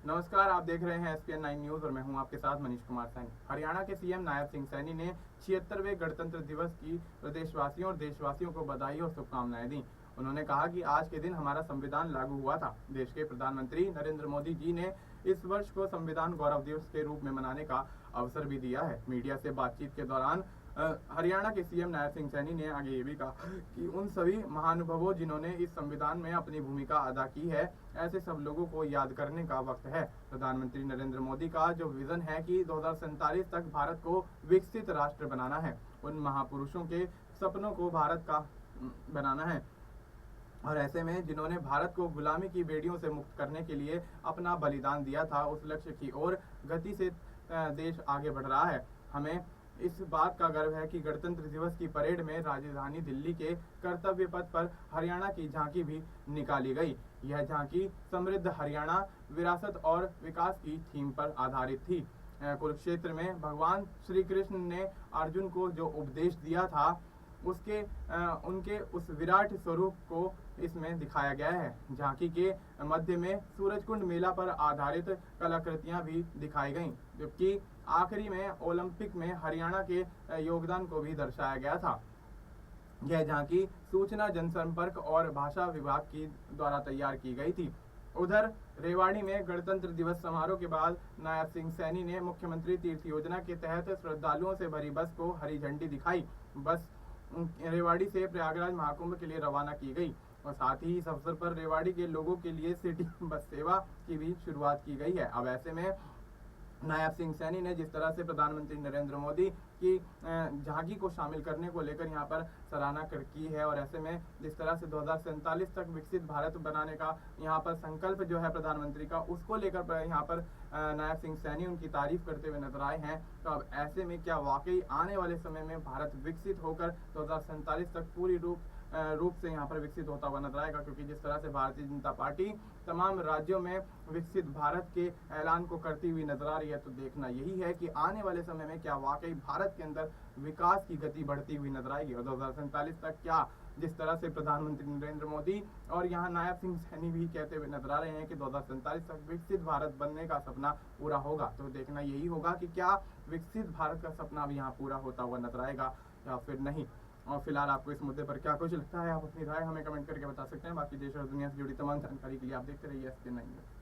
नमस्कार, आप देख रहे हैं SPN 9 न्यूज और मैं हूं आपके साथ मनीष कुमार सैनी। हरियाणा के सीएम नायब सिंह सैनी ने 76वें गणतंत्र दिवस की प्रदेशवासियों और देशवासियों को बधाई और शुभकामनाएं दी। उन्होंने कहा कि आज के दिन हमारा संविधान लागू हुआ था। देश के प्रधानमंत्री नरेंद्र मोदी जी ने इस वर्ष को संविधान गौरव दिवस के रूप में मनाने का अवसर भी दिया है। मीडिया से बातचीत के दौरान हरियाणा के सीएम नायब सिंह सैनी ने आगे ये भी कहा कि उन सभी महानुभावों जिन्होंने इस संविधान में अपनी भूमिका अदा की है, ऐसे सब लोगों को याद करने का वक्त है। प्रधानमंत्री नरेंद्र मोदी का जो विजन है कि 2047 तक भारत को विकसित राष्ट्र बनाना है, उन महापुरुषों के सपनों को भारत का बनाना है और ऐसे में जिन्होंने भारत को गुलामी की बेड़ियों से मुक्त करने के लिए अपना बलिदान दिया था, उस लक्ष्य की ओर गति से देश आगे बढ़ रहा है। हमें इस बात का गर्व है कि गणतंत्र दिवस की परेड में राजधानी दिल्ली के कर्तव्य पथ पर हरियाणा की झांकी भी निकाली गई। यह झांकी समृद्ध हरियाणा, विरासत और विकास की थीम पर आधारित थी। कुरुक्षेत्र में भगवान श्री कृष्ण ने अर्जुन को जो उपदेश दिया था, उनके उस विराट स्वरूप को इसमें दिखाया गया है। झांकी के मध्य में सूरजकुंड मेला पर आधारित कलाकृतियां भी दिखाई गईं, जबकि आखिरी में ओलंपिक में हरियाणा के योगदान को भी दर्शाया गया था। यह झांकी सूचना, जनसंपर्क और भाषा विभाग की द्वारा तैयार की गई थी। उधर रेवाड़ी में गणतंत्र दिवस समारोह के बाद नायब सिंह सैनी ने मुख्यमंत्री तीर्थ योजना के तहत श्रद्धालुओं से भरी बस को हरी झंडी दिखाई। बस रेवाड़ी से प्रयागराज महाकुंभ के लिए रवाना की गई और साथ ही इस अवसर पर रेवाड़ी के लोगों के लिए सिटी बस सेवा की भी शुरुआत की गई है। अब ऐसे में नायब सिंह सैनी ने जिस तरह से प्रधानमंत्री नरेंद्र मोदी की झांकी को शामिल करने को लेकर यहाँ पर सराहना की है और ऐसे में जिस तरह से 2047 तक विकसित भारत बनाने का यहाँ पर संकल्प जो है प्रधानमंत्री का, उसको लेकर यहाँ पर नायब सिंह सैनी उनकी तारीफ करते हुए नजर आए हैं। तो अब ऐसे में क्या वाकई आने वाले समय में भारत विकसित होकर 2047 तक पूरी रूप से यहाँ पर विकसित होता हुआ नजर आएगा? क्योंकि जिस तरह से भारतीय जनता पार्टी तमाम राज्यों में विकसित भारत के ऐलान को करती हुई नजर आ रही है, तो देखना यही है कि आने वाले समय में क्या वाकई भारत के अंदर विकास की गति बढ़ती हुई नजर आएगी और 2047 तक क्या जिस तरह से प्रधानमंत्री नरेंद्र मोदी और यहाँ नायब सिंह सैनी भी कहते हुए नजर आ रहे हैं कि 2047 तक विकसित भारत बनने का सपना पूरा होगा। तो देखना यही होगा कि क्या विकसित भारत का सपना भी यहाँ पूरा होता हुआ नजर आएगा या फिर नहीं। और फिलहाल आपको इस मुद्दे पर क्या कुछ लगता है, आप अपनी राय हमें कमेंट करके बता सकते हैं। बाकी देश और दुनिया से जुड़ी तमाम जानकारी के लिए आप देखते रहिए SPN 9 न्यूज़।